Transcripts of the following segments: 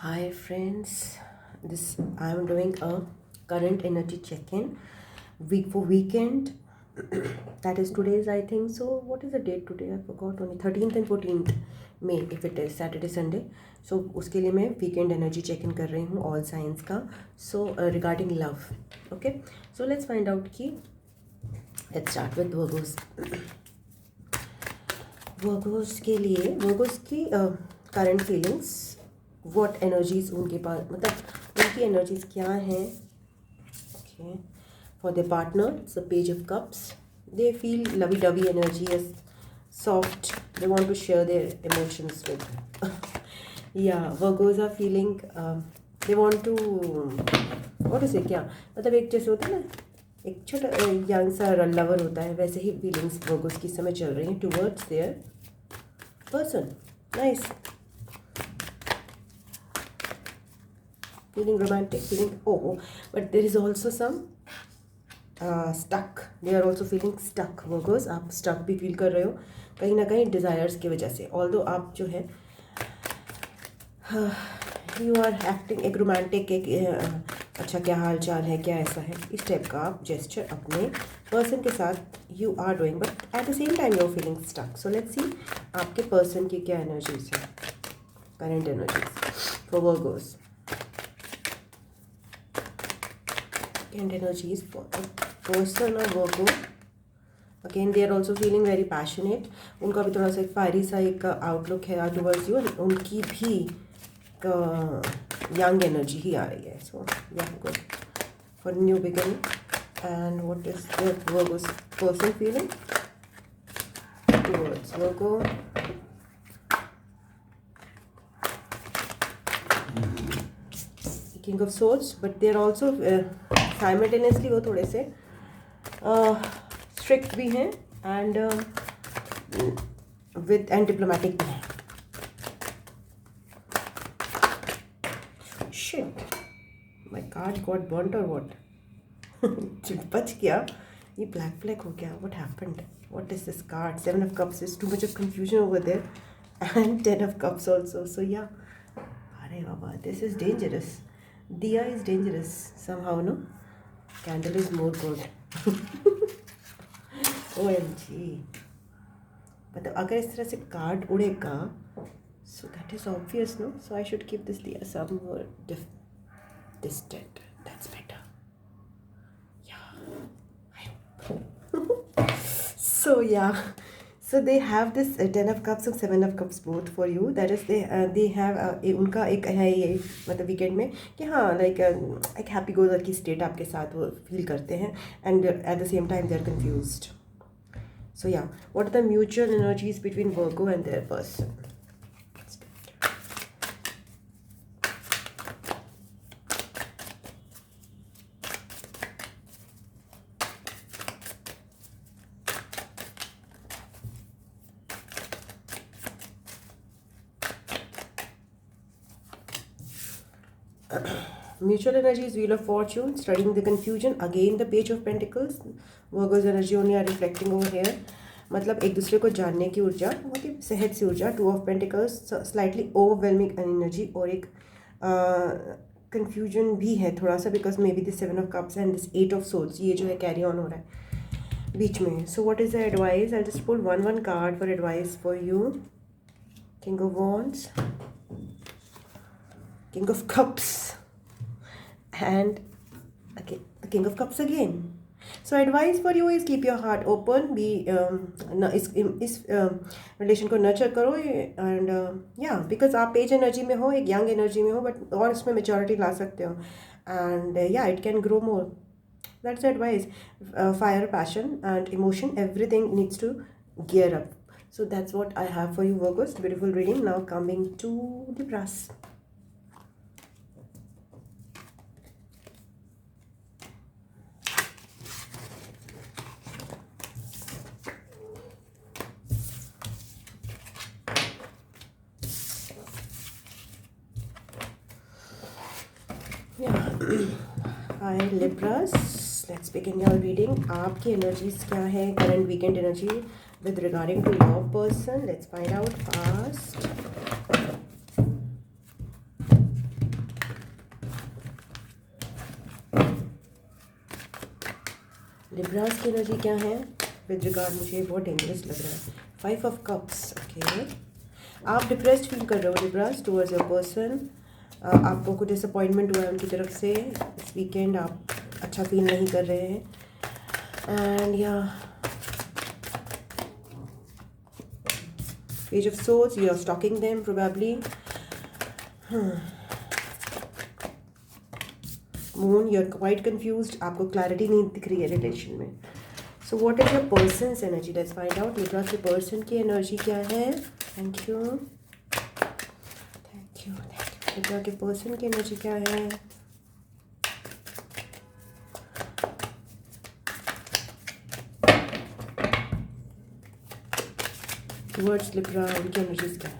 Hi friends, this I am doing a current energy check-in week for weekend. That is today's, I think. So what is the date today? I forgot. Only 13th and 14th May if it is Saturday Sunday. So उसके लिए मैं weekend energy check-in कर रही हूँ all signs का. So regarding love, okay. So let's find out कि let's start with Virgos. Virgos के लिए Virgos की current feelings, what energies उनके पास, मतलब उनकी energies क्या हैं. Okay, for their partner it's the page of cups. They feel lovey-dovey energy, is soft. They want to share their emotions with yeah, Virgos are feeling they want to, what to say, क्या मतलब एक जैसे होता है ना, एक छोटा young सा लवर होता है, वैसे ही फीलिंग्स वर्गोस की समय चल रही हैं towards their person. Nice. Feeling romantic, feeling but there is also some stuck. They are also feeling stuck. Virgos, आप stuck भी feel कर रहे हो कहीं ना कहीं desires की वजह से. Although आप जो है यू आर एक्टिंग एक रोमांटिक, एक अच्छा क्या हाल चाल है, क्या ऐसा है, इस टाइप का आप जेस्चर अपने पर्सन के साथ you are doing, but at the same time you are feeling stuck. So let's see आपके पर्सन की क्या एनर्जीज है, current energies for Virgos. Current energies for person of Virgo. Again they are also feeling very passionate. उनका भी थोड़ा सा एक fiery सा एक आउटलुक है टुवर्ड्स यू. उनकी भी young energy ही आ रही है. So yeah, good for new beginning. And what is the Virgo's person feeling towards Virgo? King of Swords, but they are also simultaneously वो थोड़े से strict भी हैं and with and diplomatic भी हैं. Shit, my card got burnt or what? बच गया. ये black black हो गया. What happened? What is this card? 7 of Cups is too much of confusion over there, and 10 of Cups also. So yeah, अरे बाबा, this is dangerous. Diya is dangerous somehow, no? Candle is more good. OMG. मतलब अगर इस तरह से card उड़ेगा, so that is obvious, no? So I should keep this Diya somewhere distant. That's better. Yeah, I hope. So yeah, so they have this 10 of Cups and 7 of Cups both for you. That is they have उनका एक है ये, मतलब weekend में कि हाँ like एक happy गोजर की स्टेट आपके साथ वो फील करते हैं, and at the same time they are confused. So yeah, what are the mutual energies between Virgo and their person? Mutual energy is Wheel of Fortune, studying the confusion. Again the Page of Pentacles. Virgo's energy only are reflecting over here. मतलब एक दूसरे को जानने की ऊर्जा, बहुत ही सहज सी ऊर्जा. 2 of Pentacles, slightly overwhelming energy, और एक कंफ्यूजन भी है थोड़ा सा, because may be this 7 of Cups and this 8 of Swords ये जो है कैरी ऑन हो रहा है बीच में. So what is the advice? I just pull one card for advice for you. King of Wands, King of Cups, and okay, the King of Cups again. So advice for you is keep your heart open, be इस relation को nurture करो, and या because आप page energy में हो, एक young energy में हो, बट और उसमें मेच्योरिटी ला सकते हो, एंड या it can grow more. That's advice. Fire, passion and emotion, everything needs to gear up. So that's what I have for you, Virgos. Beautiful reading. Now coming to Libras. Hi Libras, let's begin your reading. आपकी energies क्या है, current weekend energy with regarding to your person? Let's find out fast. Libras की energy क्या है with regard, मुझे बहुत dangerous लग रहा है। 5 ऑफ कप्स। ओके, आप डिप्रेस्ड फील कर रहे हो लिब्रास टुवर्ड्स योर पर्सन। आपको कुछ डिसअपॉइंटमेंट हुआ है उनकी तरफ से इस वीकेंड, आप अच्छा फील नहीं कर रहे हैं। एंड या page of swords, you are stalking them probably. Moon, you are quite confused, आपको क्लैरिटी नहीं दिख रही है रिलेशन में। So what is your person's energy, let's find out. Libra के पर्सन की एनर्जी क्या है। Thank you, thank you, thank you. Libra के पर्सन की एनर्जी क्या है। टुवर्ड्स लिब्रा उनकी एनर्जीज क्या है।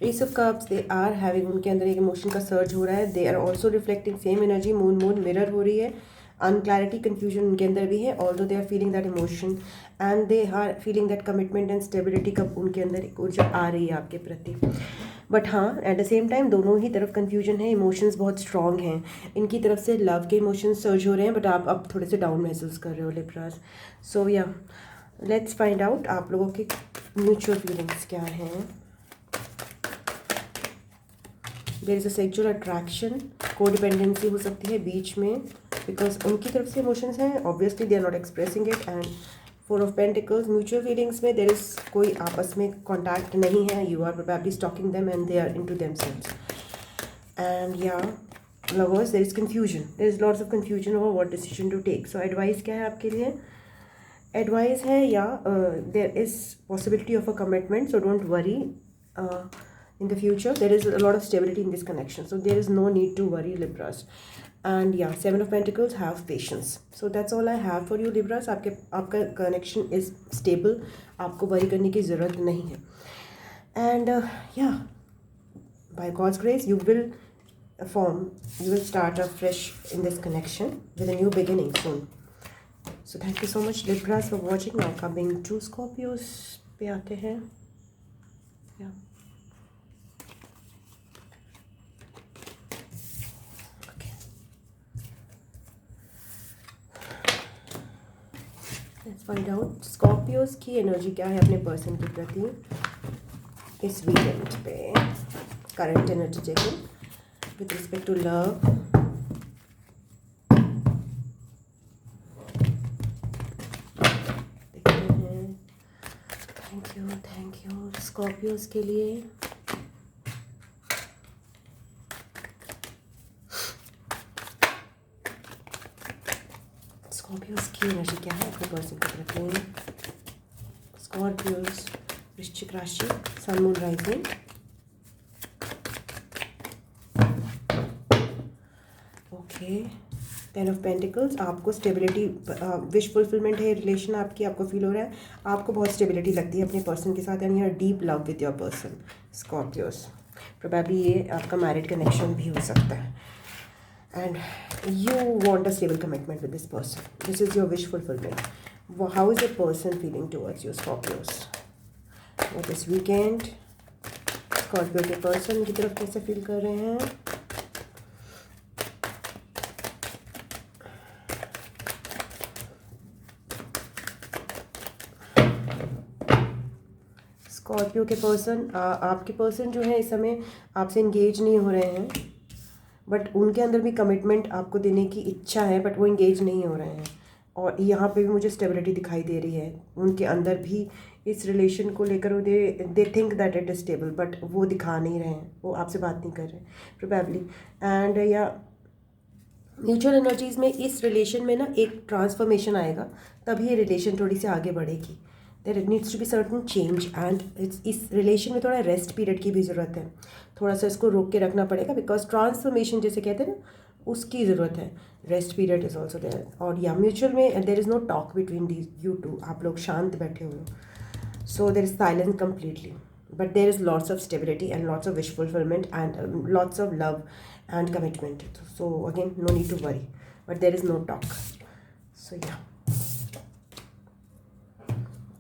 Ace of cups, they are having, उनके अंदर एक इमोशन का सर्ज हो रहा है। They are also reflecting same energy. Moon mirror हो रही है। अनक्लैरिटी, कन्फ्यूजन उनके अंदर भी है। Although they are feeling that emotion and they are feeling that commitment and stability का उनके अंदर एक ऊर्जा आ रही है आपके प्रति। बट हाँ, एट द सेम टाइम दोनों ही तरफ कन्फ्यूजन है। इमोशंस बहुत स्ट्रॉन्ग हैं इनकी तरफ से, लव के इमोशंस सर्ज हो रहे हैं, बट आप अब थोड़े से डाउन महसूस कर रहे हो लिब्रास। सो या लेट्स फाइंड आउट आप लोगों के म्यूचुअल फीलिंग्स क्या हैं। There is a sexual attraction, codependency हो सकती है बीच में, बिकॉज उनकी तरफ से इमोशंस हैं, obviously they are not expressing it. And 4 of pentacles, mutual feelings में देयर इज कोई आपस में कॉन्टैक्ट नहीं है। You are probably stalking them and they are into themselves. And या lovers, there is confusion, there is lots of confusion over what decision to take. So advice क्या है आपके लिए। एडवाइस है या there is possibility of a commitment, so don't worry. In the future there is a lot of stability in this connection, so there is no need to worry Libras. And yeah, 7 of Pentacles, have patience. So that's all I have for you Libras. आपका connection is stable, आपको worry करने की ज़रूरत नहीं है। And yeah, by God's grace you will start afresh in this connection with a new beginning soon. So thank you so much Libras for watching. Now coming to Scorpios पे आते हैं। Yeah. Let's find out Scorpios की energy क्या है अपने person के प्रति इस वीकेंड पे। Current energy checking with respect to love. देखते हैं। थैंक यू स्कॉर्पियोज के लिए। स्कॉर्पियोज की एनर्जी क्या है अपने पर्सन के प्रति। स्कॉर्पियोज वृश्चिक राशि, sun moon rising. Okay, 10 of pentacles, आपको स्टेबिलिटी, विश फुलफिलमेंट है रिलेशन आपकी, आपको फील हो रहा है आपको बहुत स्टेबिलिटी लगती है अपने पर्सन के साथ and you are deep love with your person Scorpios. Probably ये आपका मैरिड कनेक्शन भी हो सकता है। And you want a stable commitment with this person. This is your wish fulfillment. How is the person feeling towards you, Scorpios? What this weekend? Scorpio के person की तरफ कैसे feel कर रहे हैं? Scorpio के person, आपके person जो है इस समय आपसे engage नहीं हो रहे हैं, बट उनके अंदर भी कमिटमेंट आपको देने की इच्छा है, बट वो इंगेज नहीं हो रहे हैं। और यहाँ पे भी मुझे स्टेबिलिटी दिखाई दे रही है उनके अंदर भी इस रिलेशन को लेकर। दे think that it is stable, but वो दिखा नहीं रहे हैं, वो आपसे बात नहीं कर रहे प्रोबेबली। एंड या म्यूचुअल एनर्जीज़ में इस रिलेशन में ना एक ट्रांसफॉर्मेशन आएगा, तभी ये रिलेशन थोड़ी सी आगे बढ़ेगी। There needs to be certain change and इस रिलेशन में थोड़ा रेस्ट पीरियड की भी ज़रूरत है, थोड़ा सा इसको रोक के रखना पड़ेगा, बिकॉज ट्रांसफॉर्मेशन जैसे कहते हैं ना उसकी ज़रूरत है। Rest period is also there. और या म्यूचुअल में there is no talk between the you two, आप लोग शांत बैठे हुए हो। So there is silence completely, but there is lots of stability and lots of wish fulfilment and lots of love and commitment. So again no need to worry, but there is no talk. So या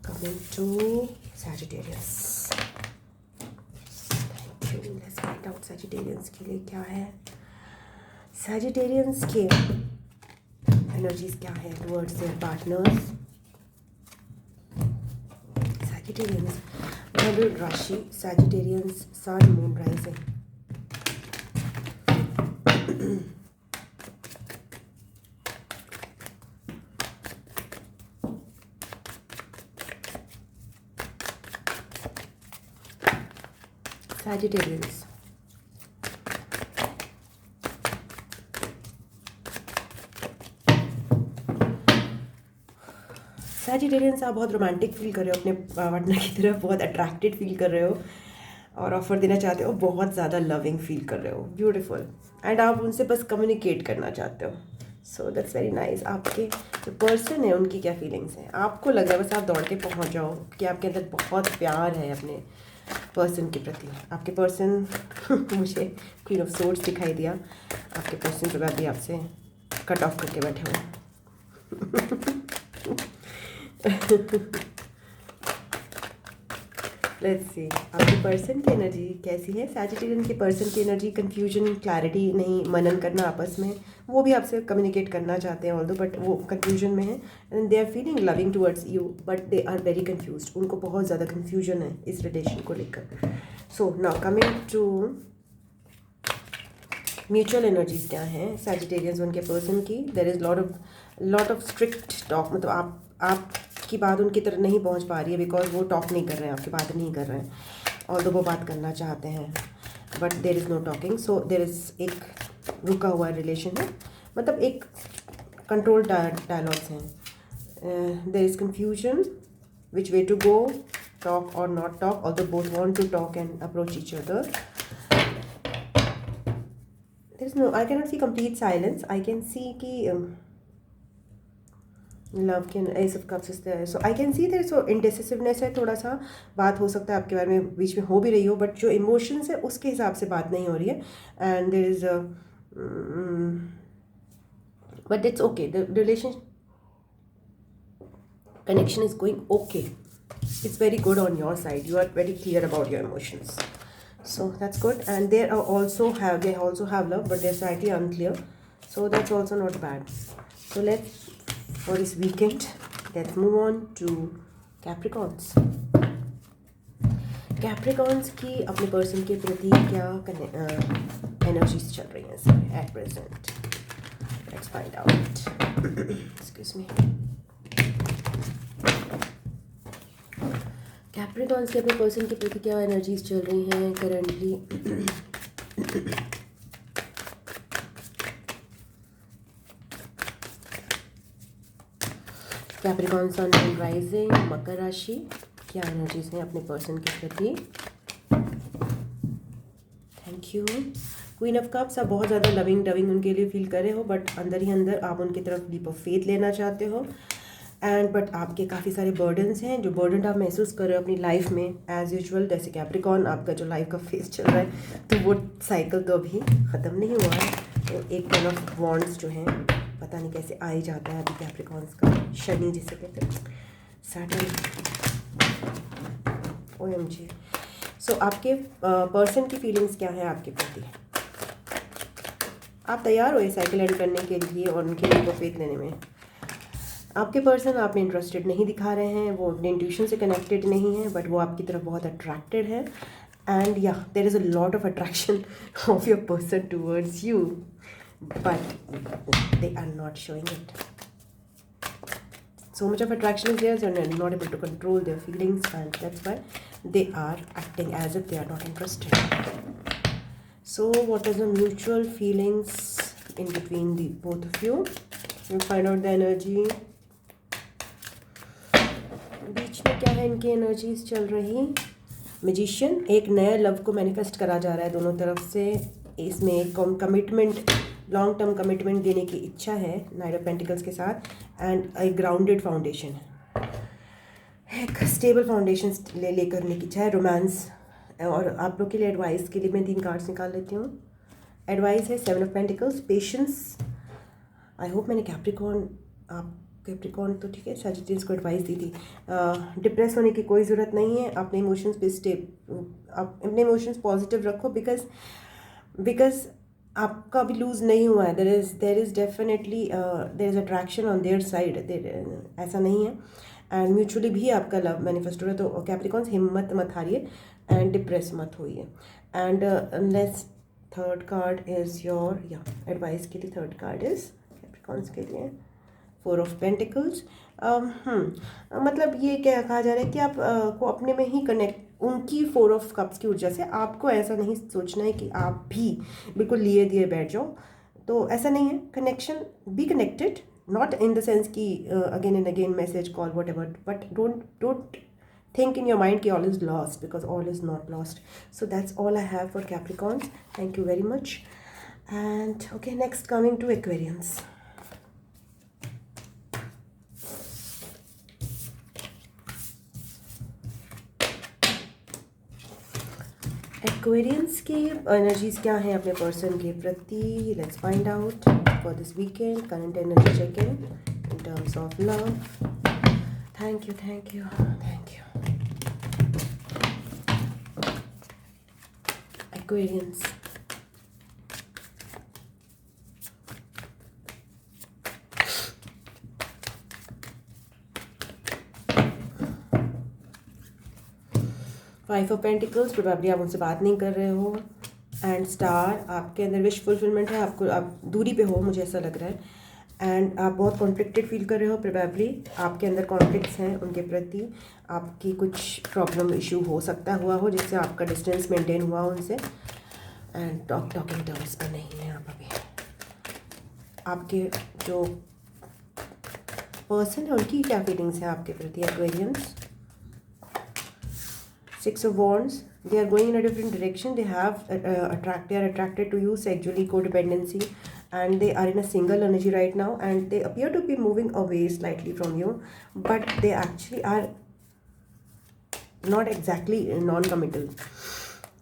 coming to Sagittarius. Thank you. Let's find out Sagittarians के लिए क्या है। Sagittarians के energies क्या है towards their partners? Sagittarians धनु राशि, Sagittarians sun moon rising. Sagittarians. Sagittarians आप बहुत रोमांटिक फील कर रहे हो अपने पार्टनर की तरफ, बहुत अट्रैक्टेड फील कर रहे हो और ऑफर देना चाहते हो, बहुत ज़्यादा लविंग फील कर रहे हो, ब्यूटीफुल। एंड आप उनसे बस कम्युनिकेट करना चाहते हो, सो दैट्स वेरी नाइस। आपके जो पर्सन है उनकी क्या फीलिंग्स हैं? आपको लग रहा है बस आप दौड़ के पहुंच जाओ कि आपके अंदर बहुत प्यार है अपने पर्सन के प्रति। आपके पर्सन मुझे क्वीन ऑफ सोर्ड्स दिखाई दिया। आपके पर्सन जो अभी आपसे कट ऑफ करके बैठे हुए। लेट्स सी आपके पर्सन की एनर्जी कैसी है। सैजिटेरियन के पर्सन की एनर्जी कंफ्यूजन, क्लैरिटी नहीं, मनन करना आपस में। वो भी आपसे कम्युनिकेट करना चाहते हैं ऑल्दो, बट वो कंफ्यूजन में है। And they are feeling loving towards you but they are very confused. उनको बहुत ज़्यादा कंफ्यूजन है इस रिलेशन को लेकर। So now coming to mutual energies क्या हैं सैजिटेरियंस उनके पर्सन की। There is lot of strict talk, मतलब आपकी बात उनकी तरफ नहीं पहुंच पा रही है बिकॉज वो टॉक नहीं कर रहे हैं, आपकी बात नहीं कर रहे हैं। और वो बात करना चाहते हैं but there is no talking. So there is एक रुका हुआ रिलेशन है, मतलब एक कंट्रोल डायलॉग्स हैं। There is confusion which way to go, talk और not talk, although both want to talk and approach each other. There is no, I cannot see complete silence. I can see कि love के S of cups इस तरह। सो I can see there so इंडेसिसिवनेस है, थोड़ा सा बात हो सकता है आपके बारे में बीच में हो भी रही हो, बट जो इमोशंस है उसके हिसाब से बात नहीं हो रही है। And there is but it's okay, the relation connection is going okay. It's very good on your side. You are very clear about your emotions, so that's good. And they also have love, but they're slightly unclear, so that's also not bad. So let's, for this weekend, let's move on to Capricorns. Capricorns की अपने person के प्रति क्या energies चल रही हैं इसमें at present? Let's find out. Excuse me. Capricorns के अपने पर्सन के प्रति क्या एनर्जीज चल रही हैं currently? Capricorn sun moon rising, मकर राशि, क्या एनर्जीज हैं अपने पर्सन के प्रति? Thank you. Queen of cups, आप बहुत ज़्यादा लविंग उनके लिए फील कर रहे हो, बट अंदर ही अंदर आप उनकी तरफ लीप ऑफ फेथ लेना चाहते हो। एंड बट आपके काफ़ी सारे बर्डन्स हैं, जो बर्डन आप महसूस कर रहे हो अपनी लाइफ में एज यूजुअल। जैसे कैप्रिकॉन आपका जो लाइफ का फेज चल रहा है, तो वो साइकिल तो अभी ख़त्म नहीं हुआ है। तो एक टेन ऑफ वॉन्ड्स जो हैं, पता नहीं कैसे आ ही जाता है अभी कैप्रिकॉन्स का, शनि जिसे कहते हैं, सैटर्न, OMG। सो आपके पर्सन की फीलिंग्स क्या है आपके प्रति? आप तैयार हो ये साइकिल एंड करने के लिए और उनके लिए फेथ लेने में? आपके पर्सन आप में इंटरेस्टेड नहीं दिखा रहे हैं, वो अपने इंट्यूशन से कनेक्टेड नहीं है, बट वो आपकी तरफ बहुत अट्रैक्टेड है। And yeah there is a lot of attraction of your person towards you, but they are not showing it. So much of attraction is there, and they're not able to control their feelings, and that's why they are acting as if they are not interested. So what is the mutual feelings in between the both of you? We'll find out the energy. बीच में क्या है इनकी energies चल रही? Magician, एक नया love को manifest करा जा रहा है दोनों तरफ से। इसमें एक कमिटमेंट, लॉन्ग टर्म कमिटमेंट देने की इच्छा है नाइट ऑफ पेंटिकल्स के साथ। एंड एक ग्राउंडेड फाउंडेशन है, एक स्टेबल फाउंडेशन ले करने की इच्छा है, रोमांस। और आप लोग के लिए एडवाइस के लिए मैं 3 कार्ड्स निकाल लेती हूँ। एडवाइस है 7 of pentacles, patience. I hope मैंने कैप्रिकॉन तो ठीक है, सैजिटेरियस को एडवाइस दी थी। डिप्रेस होने की कोई ज़रूरत नहीं है, अपने इमोशंस पे आप अपने इमोशंस पॉजिटिव रखो, बिकॉज आपका भी लूज़ नहीं हुआ है। There is definitely there is attraction on their side, ऐसा नहीं है। एंड म्यूचुअली भी आपका लव मैनिफेस्ट हो रहा है। तो कैप्रिकॉन्स हिम्मत मत हारिए एंड डिप्रेस मत होइए। And let's third card is your advice के लिए थर्ड कार्ड इज़ कैप्रिकॉन्स के लिए 4 ऑफ पेंटिकल्स। मतलब ये क्या कहा जा रहा है कि आप को अपने में ही कनेक्ट, उनकी 4 ऑफ कप्स की ऊर्जा से आपको ऐसा नहीं सोचना है कि आप भी बिल्कुल लिए दिए बैठ जाओ। तो ऐसा नहीं है, connection, be connected, not in the sense कि again and again message call whatever, but don't think in your mind कि all is lost, because all is not lost. So that's all I have for Capricorns. Thank you very much. And okay, next coming to Aquarians. Aquarians की energies क्या हैं अपने person के प्रति? Let's find out for this weekend. Current energy check in terms of love. Thank you, thank you, thank you. Aquarians, five of pentacles, probably आप उनसे बात नहीं कर रहे हो। एंड स्टार, आपके अंदर विश फुलफिलमेंट है, आपको आप दूरी पे हो, मुझे ऐसा लग रहा है। एंड आप बहुत कॉन्फ्लिक्टेड फील कर रहे हो, प्रोबेबली आपके अंदर कॉन्फ्लिक्ट्स हैं उनके प्रति। आपकी कुछ प्रॉब्लम इशू हो सकता हुआ हो जिससे आपका डिस्टेंस मेंटेन हुआ उनसे। एंड टॉकिंग टर्म्स पर नहीं है आप अभी। आपके जो पर्सन है उनकी क्या फीलिंग्स हैं आपके प्रति Aquarians? 6 of Wands, they are going in a different direction. They are attracted to you sexually, codependency, and they are in a single energy right now, and they appear to be moving away slightly from you, but they actually are not exactly non-committal,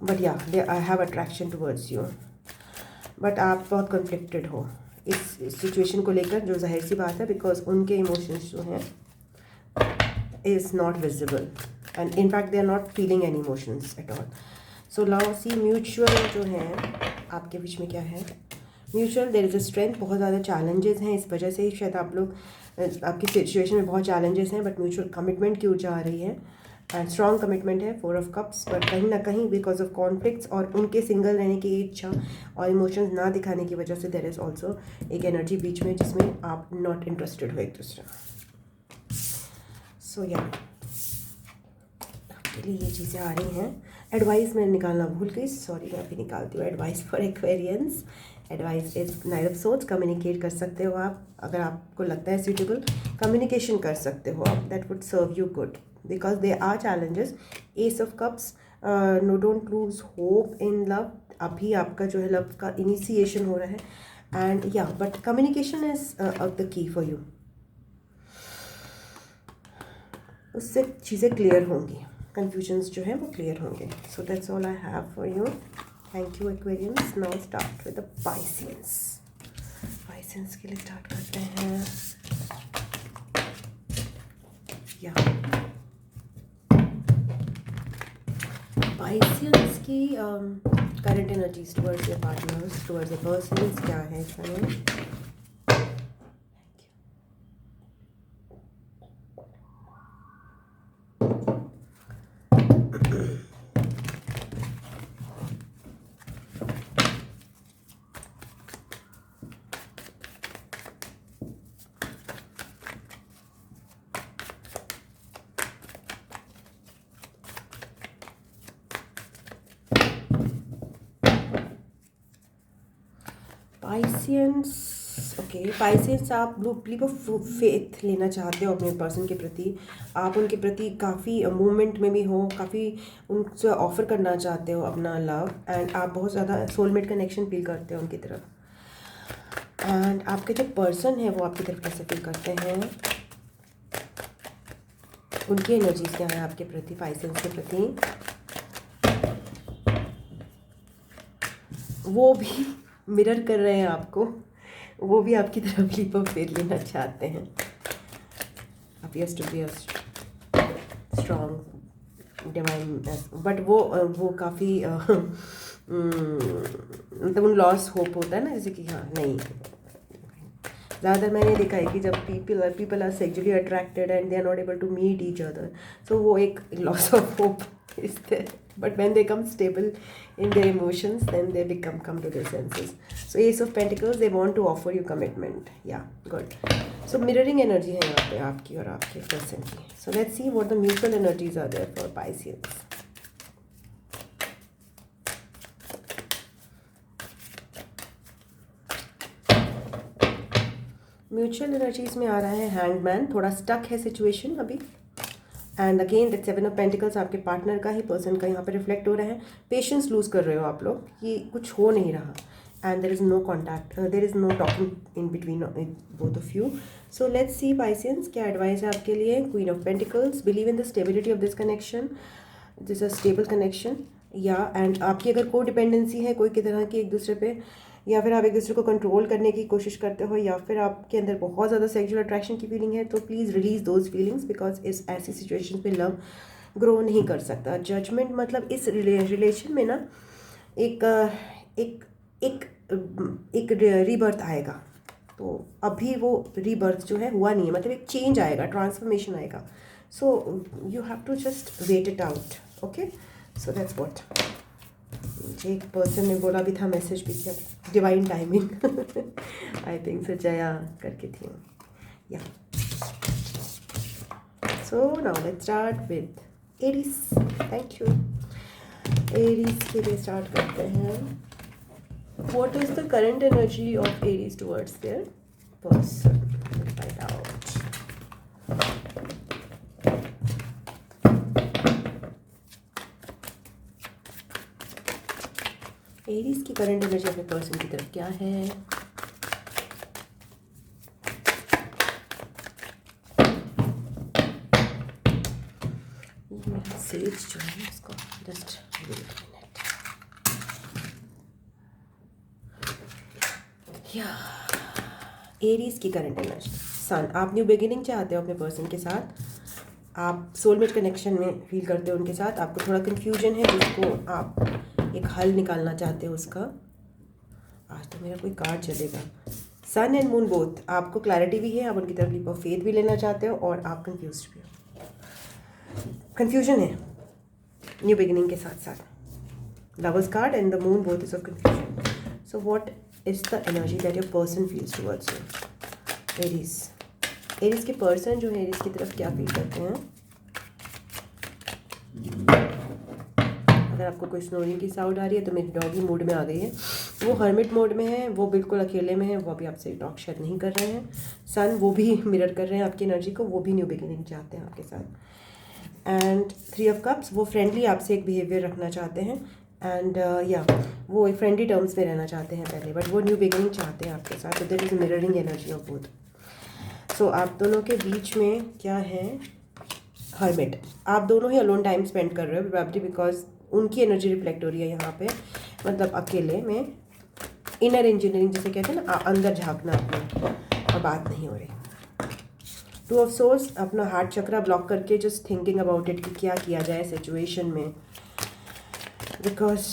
but yeah, they have attraction towards you. But आप बहुत conflicted हो इस situation को लेकर, जो जाहिर सी बात है, बिकॉज उनके इमोशंस जो हैं is not visible, and in fact they are not feeling any emotions at all. So now see, mutual जो हैं आपके बीच में क्या है? Mutual, there is a strength. बहुत ज़्यादा चैलेंजेस हैं, इस वजह से ही शायद आप लोग आपकी सिचुएशन में बहुत चैलेंजेस हैं, बट म्यूचुअल कमिटमेंट की ऊर्जा आ रही है एंड स्ट्रॉन्ग कमिटमेंट है, 4 ऑफ कप्स। बट कहीं ना कहीं बिकॉज ऑफ कॉन्फ्लिक्ट्स और उनके सिंगल रहने की इच्छा और इमोशंस ना दिखाने की वजह से देयर इज़ ऑल्सो एक एनर्जी बीच में जिसमें आप नॉट इंटरेस्टेड हो एक दूसरे। सो या आपके लिए ये चीज़ें आ रही हैं। एडवाइस मैं निकालना भूल गई, सॉरी, मैं अभी निकालती हूँ advice for Aquarians. Advice is night of swords. Communicate कर सकते हो आप, अगर आपको लगता है सूटेबल कम्युनिकेशन कर सकते हो आप, that would serve you good, because they are challenges. Ace of cups, no don't lose hope in love. अभी आपका जो है लव का इनिशिएशन हो रहा है, एंड या but communication is the key for you. उससे चीज़ें क्लियर होंगी, कन्फ्यूजन्स जो है वो क्लियर होंगे। सो that's all I have for you. Thank you Aquarians. Now start with the Pisceans. Pisceans के लिए स्टार्ट करते हैं। या पाइसियंस की current energies towards your partners, towards your persons क्या है इस समय? पाइसियंस, ओके, पाइसियंस, आप लीप ऑफ फेथ लेना चाहते हो अपने पर्सन के प्रति। आप उनके प्रति काफ़ी मूवमेंट में भी हो, काफ़ी उनसे ऑफर करना चाहते हो अपना लव, एंड आप बहुत ज़्यादा सोलमेट कनेक्शन फील करते हो उनकी तरफ। एंड आपके जो पर्सन है वो आपकी तरफ कैसे फील करते हैं? उनकी एनर्जीज क्या है आपके प्रति, पाइसियंस के प्रति? वो भी मिरर कर रहे हैं आपको, वो भी आपकी तरफ लीप ऑफ फेथ लेना चाहते हैं। Appears to be a strong divine, but वो काफ़ी मतलब उन लॉस होप होता है ना, जैसे कि हाँ नहीं, ज़्यादातर मैंने देखा है कि जब people are sexually attracted and they are not able to meet each other, so वो एक loss of hope is there, but when they come stable in their emotions, then they come to their senses. So Ace of Pentacles, they want to offer you commitment. Yeah, good. So mirroring energy है यहाँ पे आपकी और आपके person की. So let's see what the mutual energies are there for Pisces. Mutual energies में आ रहा है हैंगमैन, थोड़ा स्टक है सिचुएशन अभी. And again that 7 of pentacles आपके पार्टनर का ही, पर्सन का यहाँ पे रिफ्लेक्ट हो रहा है. पेशेंस लूज कर रहे हो आप लोग कि कुछ हो नहीं रहा. And there is no contact, there is no talking in between both of you. So let's see Pisces, क्या एडवाइस है आपके लिए. Queen of pentacles, believe in the stability of this connection, this a stable connection. Yeah and आपकी अगर को dependency है कोई की तरह की एक दूसरे पे, या फिर आप एक दूसरे को कंट्रोल करने की कोशिश करते हो, या फिर आपके अंदर बहुत ज़्यादा सेक्सुअल अट्रैक्शन की फीलिंग है, तो please release those feelings, because इस ऐसी सिचुएशन पे लव ग्रो नहीं कर सकता. जजमेंट मतलब इस रिलेशन में ना एक एक एक एक रीबर्थ आएगा. तो अभी वो रीबर्थ जो है हुआ नहीं है, मतलब एक चेंज आएगा, ट्रांसफॉर्मेशन आएगा. So you have to just wait it out. Okay, so that's what मुझे एक पर्सन ने बोला भी था, मैसेज भी किया, divine timing. I think so Jaya करके थी या. So now let's start with Aries. Thank you. Aries के लिए स्टार्ट करते हैं. What is the current energy of Aries towards their person. Find out. Aries की करंट एनर्जी अपने पर्सन की तरफ क्या है. मेरा सेज जो है इसको जस्ट या. एरीज की करंट एनर्जी सन. आप न्यू बिगिनिंग चाहते हो अपने पर्सन के साथ, आप सोलमेट कनेक्शन में फील करते हो उनके साथ. आपको थोड़ा कन्फ्यूजन है जिसको आप एक हल निकालना चाहते हो उसका. आज तो मेरा कोई कार्ड चलेगा. सन एंड मून बोथ. आपको क्लैरिटी भी है, आप उनकी तरफ लीप ऑफ फेथ भी लेना चाहते हो, और आप कंफ्यूज भी हो. कन्फ्यूजन है न्यू बिगिनिंग के साथ साथ. Lovers card and the moon both is of confusion. So what is the energy that your person feels towards you. Aries. Aries के पर्सन जो है एरीज की तरफ क्या फील करते हैं. अगर आपको कोई स्नोरिंग की साउंड आ रही है तो मेरी डॉगी मूड में आ गई है. वो हर्मिट मोड में है, वो बिल्कुल अकेले में है, वो अभी आपसे टॉक शायद नहीं कर रहे हैं. सन वो भी मिरर कर रहे हैं आपकी एनर्जी को, वो भी न्यू बिगिनिंग चाहते हैं आपके साथ. एंड 3 ऑफ कप्स, वो फ्रेंडली आपसे एक बिहेवियर रखना चाहते हैं. एंड या वो एक फ्रेंडली टर्म्स में रहना चाहते हैं पहले, बट वो न्यू बिगिनिंग चाहते हैं आपके साथ. There is mirroring energy of both. So आप दोनों के बीच में क्या है. हर्मिट. आप दोनों ही अलोन टाइम स्पेंड कर रहे हो प्रोबेबली, बिकॉज उनकी एनर्जी रिफ्लेक्ट हो रही है यहाँ पे, मतलब अकेले में. इनर इंजीनियरिंग जिसे कहते हैं ना, अंदर झांकना अपने, और बात नहीं हो रही. 2 ऑफ सोर्स. अपना हार्ट चक्रा ब्लॉक करके जस्ट थिंकिंग अबाउट इट कि क्या किया जाए सिचुएशन में, बिकॉज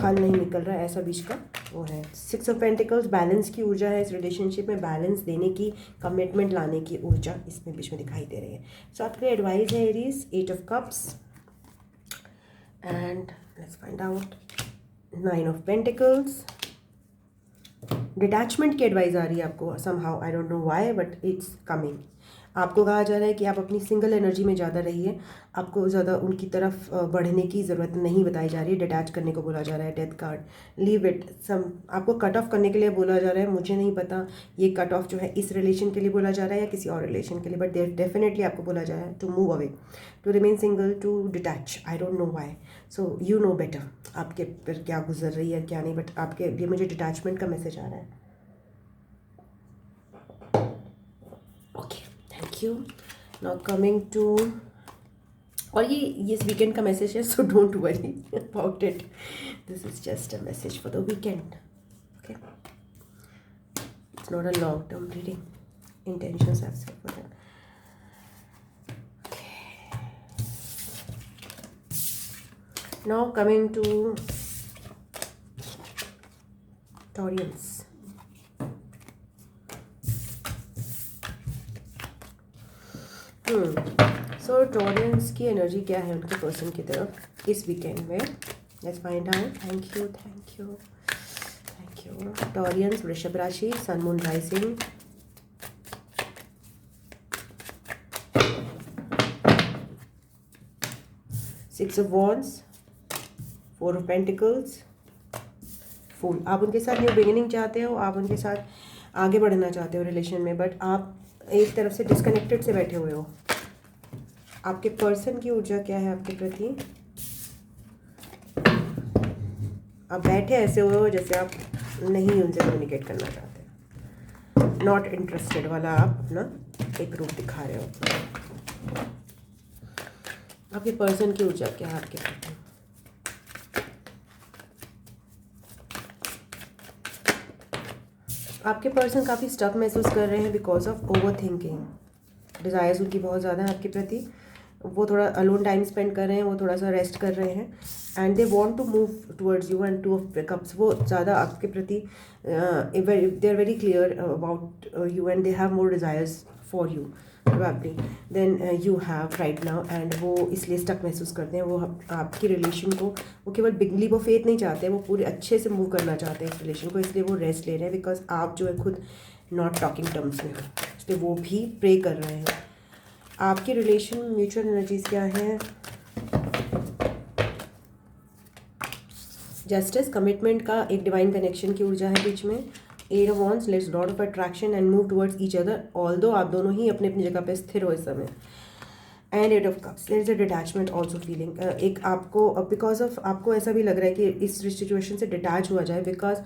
हल नहीं निकल रहा है ऐसा बीच का वो है. 6 ऑफ पेंटिकल्स. बैलेंस की ऊर्जा है इस रिलेशनशिप में, बैलेंस देने की, कमिटमेंट लाने की ऊर्जा इसमें बीच में दिखाई दे रही है. सो आपके लिए एडवाइस है Aries. 8 of cups and let's find out 9 of pentacles. Detachment की एडवाइस आ रही है आपको somehow, I don't know why, but it's coming. आपको कहा जा रहा है कि आप अपनी सिंगल एनर्जी में ज़्यादा रहिए, आपको ज़्यादा उनकी तरफ बढ़ने की ज़रूरत नहीं बताई जा रही है. डिटैच करने को बोला जा रहा है. Death card. Leave it. Some आपको कट ऑफ करने के लिए बोला जा रहा है. मुझे नहीं पता ये कट ऑफ जो है इस रिलेशन के लिए बोला जा रहा है या किसी और रिलेशन के लिए, बट डेफिनेटली आपको बोला जा रहा है to move away, to remain single, to detach. I don't know why. So you know better आपके पर क्या गुजर रही है क्या नहीं, बट आपके लिए मुझे डिटैचमेंट का मैसेज आ रहा है. Okay, thank you. Now coming to, और ये वीकेंड का मैसेज है, so don't worry about it. This is just a message for the weekend. Okay, it's not a long term reading. Intentions I have set for that. Now coming to Taurians. So Taurians की energy क्या है उनके person की तरफ इस weekend में? Let's find out. Thank you thank you thank you. Taurians, वृषभ राशि, sun moon rising, six of wands, four of pentacles, fool. आप उनके साथ न्यू बिगिनिंग चाहते हो, आप उनके साथ आगे बढ़ना चाहते हो रिलेशन में, बट आप एक तरफ से डिस्कनेक्टेड से बैठे हुए हो। आपके पर्सन की ऊर्जा क्या है आपके प्रति? आप बैठे ऐसे हुए हो जैसे आप नहीं उनसे कम्युनिकेट करना चाहते, नॉट इंटरेस्टेड वाला आप अपना एक रूप दिखा रहे हो। आपके पर्सन की ऊर्जा क्या है आपके प्रति? आपके पर्सन काफ़ी स्टक महसूस कर रहे हैं because of over thinking. Desires उनकी बहुत ज़्यादा है आपके प्रति। वो थोड़ा अलोन टाइम स्पेंड कर रहे हैं, वो थोड़ा सा रेस्ट कर रहे हैं and they want to move towards you and two of cups. वो ज़्यादा आपके प्रति they are very clear about you and they have more desires for you probably then you have right now and वो इसलिए stuck महसूस करते हैं। वो आपकी रिलेशन को वो केवल बिग लीप ऑफ फेथ नहीं चाहते, वो पूरे अच्छे से मूव करना चाहते हैं इस रिलेशन को, इसलिए वो रेस्ट ले रहे हैं बिकॉज आप जो है खुद नॉट टॉकिंग टर्म्स में हो, इसलिए वो भी प्रे कर रहे हैं। आपकी रिलेशन म्यूचुअल एनर्जीज क्या है? जस्टिस, कमिटमेंट का एक डिवाइन कनेक्शन की ऊर्जा है बीच में। Eight of wands, let's lot of attraction and move towards each other, although आप दोनों ही अपनी अपनी जगह पे स्थिर हो इस समय। And eight of cups, there is a detachment also feeling. एक आपको बिकॉज ऑफ आपको ऐसा भी लग रहा है कि इस सिचुएशन से डिटैच हुआ जाए बिकॉज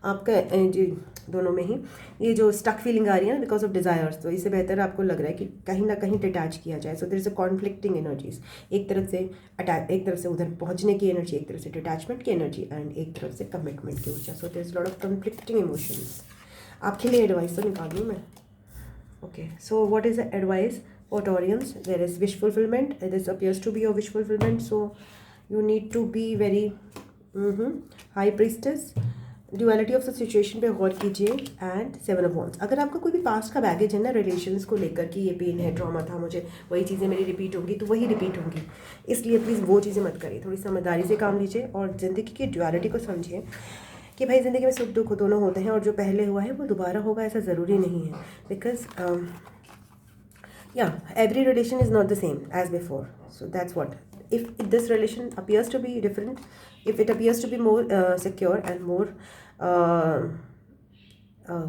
आपका जी दोनों में ही ये जो स्टक फीलिंग आ रही है ना बिकॉज ऑफ डिज़ायर्स, तो इससे बेहतर आपको लग रहा है कि कहीं ना कहीं डिटैच किया जाए। So there is a conflicting energies, एक तरफ से एक तरफ से उधर पहुंचने की एनर्जी, एक तरफ से डिटैचमेंट की एनर्जी एंड एक तरफ से कमिटमेंट की ऊर्जा। So there is lot of conflicting emotions. आपके लिए एडवाइस तो निकालूँ मैं? Okay, so what is the advice for Taurians? There is wish fulfillment. This appears to be your wish fulfillment, so you need to be very high priestess. Duality of the situation पे गौर कीजिए and seven of wands. अगर आपका कोई भी past का baggage है ना relations को लेकर कि ये पेन है, ट्रॉमा था, मुझे वही चीज़ें मेरी रिपीट होंगी, तो वही रिपीट होंगी, इसलिए प्लीज़ वो चीज़ें मत करिए। थोड़ी समझदारी से काम लीजिए और ज़िंदगी की ड्युअलिटी को समझिए कि भाई ज़िंदगी में सुख दुख दोनों होते हैं और जो पहले हुआ है वो दोबारा होगा ऐसा ज़रूरी नहीं है। Because yeah, every relation is not the same as before, so that's what, if this relation appears to be different, if it appears to be more secure and more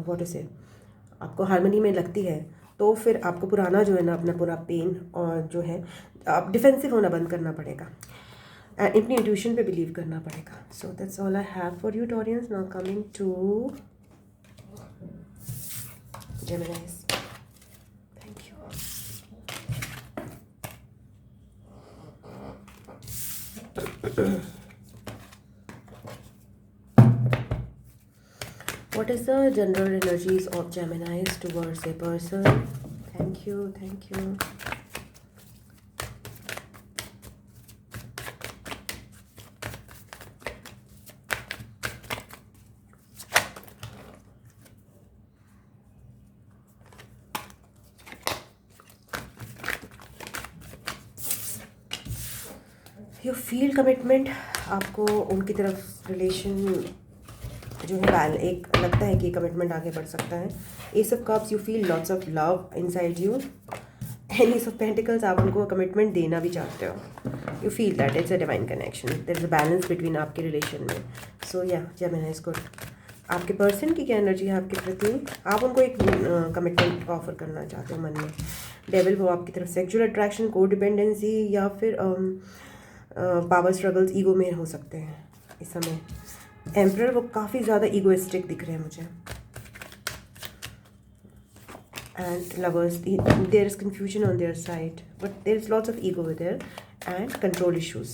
what to say, आपको harmony में लगती है, तो फिर आपको पुराना जो है ना अपना पूरा पेन और जो है आप डिफेंसिव होना बंद करना पड़ेगा एंड अपनी इंट्यूशन पे बिलीव करना पड़ेगा। So that's all I have for you Taureans. Now coming to Geminis. What is the general energies of Geminis towards a person? Thank you, thank you. You feel commitment, आपको उनकी तरफ relation जो है एक लगता है कि कमिटमेंट आगे बढ़ सकता है। Ace of cups, you feel lots of love inside you and ace of pentacles, आप उनको कमिटमेंट देना भी चाहते हो। You feel that it's a divine connection, there is a balance between आपके रिलेशन में। So yeah Gemini is good. आपके person की क्या एनर्जी है आपके प्रति? आप उनको एक कमिटमेंट ऑफर करना चाहते हो मन में। डेविल, वो आपकी तरफ सेक्सुअल अट्रैक्शन, को डिपेंडेंसी या फिर पावर स्ट्रगल्स ईगो में हो सकते हैं इस समय। एम्परर, वो काफ़ी ज़्यादा ईगोइस्टिक दिख रहे हैं मुझे। And lovers, there is confusion on their side but there is lots of ego there and control issues.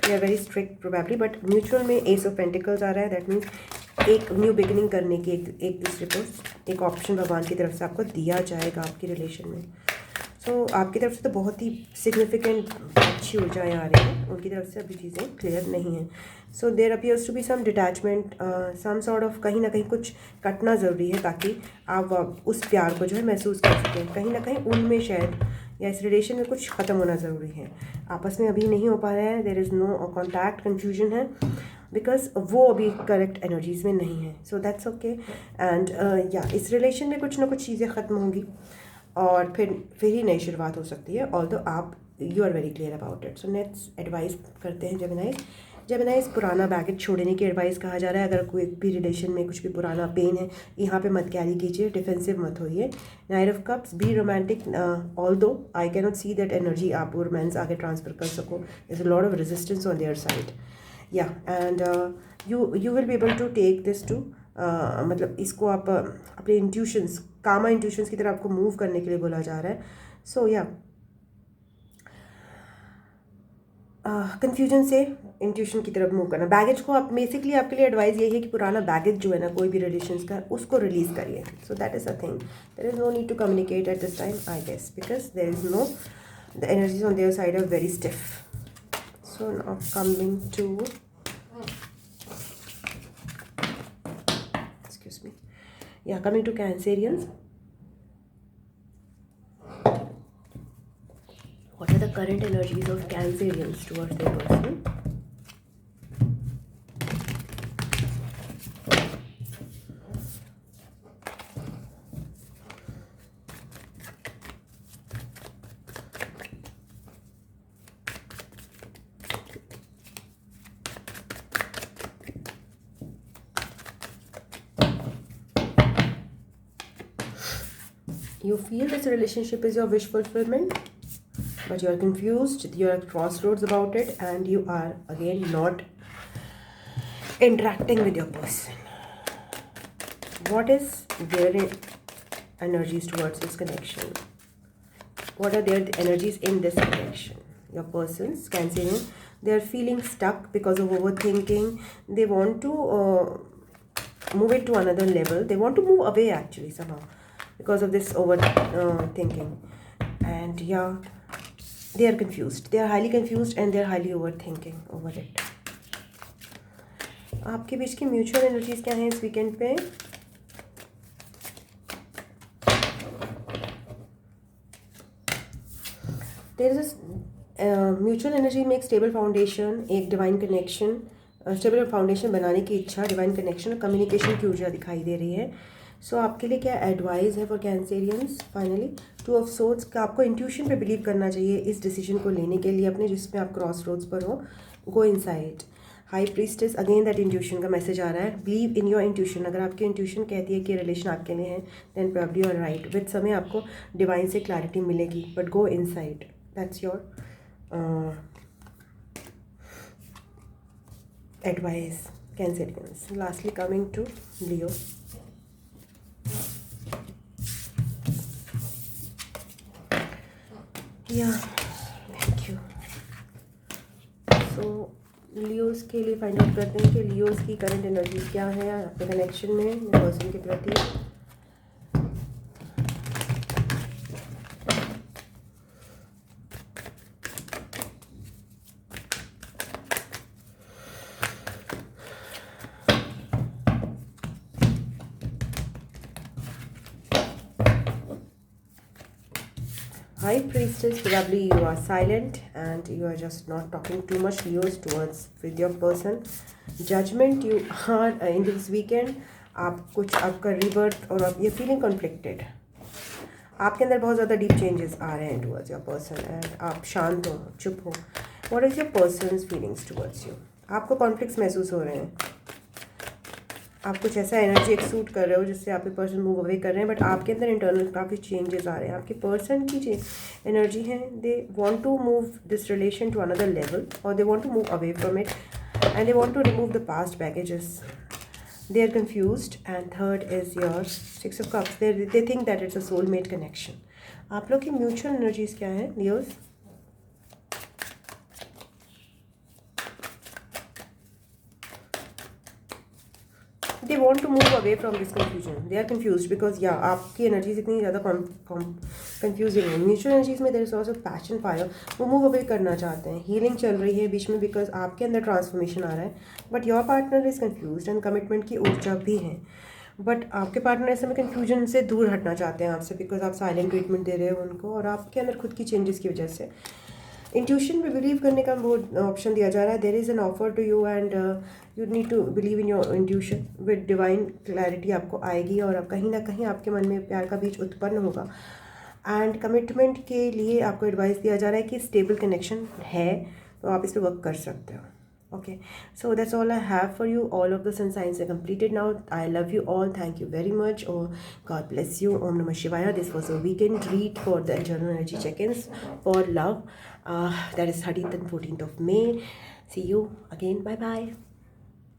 They are very strict probably, but mutual में एस ऑफ पेंटिकल्स आ रहा है। दैट मीन्स एक new beginning करने की एक दूसरे को एक ऑप्शन भगवान की तरफ से आपको दिया जाएगा आपकी रिलेशन में। सो आपकी तरफ से तो बहुत ही सिग्निफिकेंट अच्छी ऊर्जाएँ आ रही हैं, उनकी तरफ से अभी चीज़ें क्लियर नहीं हैं. So there appears to be some detachment, some sort of कहीं ना कहीं कुछ कटना ज़रूरी है ताकि आप उस प्यार को जो है महसूस कर सकें. कहीं ना कहीं उनमें शायद या इस रिलेशन में कुछ ख़त्म होना ज़रूरी है. आपस में अभी नहीं हो पा रहा है, there is no contact, confusion है बिकॉज वो अभी करेक्ट एनर्जीज़ में नहीं है. So that's okay. एंड या इस रिलेशन में कुछ ना कुछ चीज़ें ख़त्म होंगी और फिर ही नई शुरुआत हो सकती है. ऑल्दो आप you are very clear about it. So next advice करते हैं जेमिनाइज. पुराना बैगेज छोड़ने की एडवाइस कहा जा रहा है. अगर कोई भी रिलेशन में कुछ भी पुराना पेन है, यहाँ पे मत कैरी कीजिए, डिफेंसिव मत होइए. Knight of cups, be romantic. Although I can not see that energy आप रोमांस आगे ट्रांसफर कर सको. Is a lot of resistance on their side. Yeah and you will be able to take this to, मतलब इसको आप अपने intuitions, कामा intuitions की तरफ आपको मूव करने के लिए बोला जा रहा है. सो या कन्फ्यूजन से इंट्यूशन की तरफ मूव करना. बैगेज को आप बेसिकली आपके लिए एडवाइस यही है कि पुराना बैगेज जो है ना कोई भी रिलेशंस का, उसको रिलीज़ करिए. So that is a thing. There is no need to communicate at this time I guess because there is no, the energies on their side are very stiff. So now coming to, excuse me, yeah, coming to Cancerians. What are the current energies of Cancerians towards their person? You feel this relationship is your wish fulfillment, but you are confused, you are at crossroads about it, and you are again not interacting with your person. What is their energies towards this connection? What are their energies in this connection? Your person's Cancerian, they are feeling stuck because of overthinking. They want to move it to another level. They want to move away actually somehow because of this overthinking. And yeah, they are confused. They are highly confused and they are highly overthinking over it. आपके बीच की mutual energies क्या हैं इस weekend पे? There is mutual energy में एक stable foundation, एक divine connection, stable foundation बनाने की इच्छा, डिवाइन कनेक्शन, कम्युनिकेशन की ऊर्जा दिखाई दे रही है. सो आपके लिए क्या एडवाइस है for Cancerians? Finally 2 of swords का आपको इंट्यूशन पे बिलीव करना चाहिए इस डिसीजन को लेने के लिए अपने, जिसमें आप क्रॉस रोड्स पर हो. Go inside. High priestess, again that intuition का मैसेज आ रहा है. Believe in your intuition. अगर आपकी इंट्यूशन कहती है कि रिलेशन आपके लिए है, then probably you are right. With समय आपको डिवाइन से क्लैरिटी मिलेगी, but go inside. That's your advice, Cancerians. Lastly, coming to Leo. Yeah, thank you. So Leos के लिए फाइंड आउट करते हैं कि लियोस की करंट एनर्जी क्या है आपके कनेक्शन में पर्सन के प्रति. High Priestess, probably you are silent and you are just not talking too much, Leos, towards with your person. Judgment, you are in this weekend, आप कुछ आपका rebirth और आप ये feeling conflicted, आपके अंदर बहुत ज़्यादा deep changes आ रहे हैं towards your person and आप शांत हो, चुप हो. What is your person's feelings towards you? आपको conflicts महसूस हो रहे हैं, आप कुछ ऐसा एनर्जी एक्सूट कर रहे हो जिससे आपके पर्सन मूव अवे कर रहे हैं, बट आपके अंदर इंटरनल काफ़ी चेंजेस आ रहे हैं. आपके पर्सन की एनर्जी है, they want to move this relation to another level और they want to move away from it and they want to remove the past baggages. They are confused. And third is your 6 of cups. They think that it's a soulmate connection. आप लोग की mutual energies क्या है Leos? They want to move away from this confusion. They are confused because yeah, आपकी energies इतनी ज़्यादा confusing है। Mutual energies में there is also passion fire, वो मूव अवे करना चाहते हैं। हीलिंग चल रही है बीच में बिकॉज आपके अंदर ट्रांसफॉर्मेशन आ रहा है, but your partner is confuse and commitment की ऊर्जा भी है। बट आपके पार्टनर ऐसे में कन्फ्यूजन से दूर हटना चाहते हैं आपसे बिकॉज आप साइलेंट ट्रीटमेंट दे रहे हो उनको, और आपके अंदर खुद की चेंजेस की वजह से इंट्यूशन पे बिलीव करने का वो ऑप्शन दिया जा रहा है। There is an offer to you and you need to believe in your intuition with divine clarity आपको आएगी, और अब कहीं ना कहीं आपके मन में प्यार का बीज उत्पन्न होगा। एंड कमिटमेंट के लिए आपको एडवाइस दिया जा रहा है कि स्टेबल कनेक्शन है, तो आप इस पर वर्क कर सकते हो। Okay, so that's all I have for you. All of the sun signs are completed now. I love you all. Thank you very much. Oh, God bless you. Om Namah Shivaya. This was a weekend read for the general energy check-ins for love. That is 13th and 14th of May. See you again. Bye bye.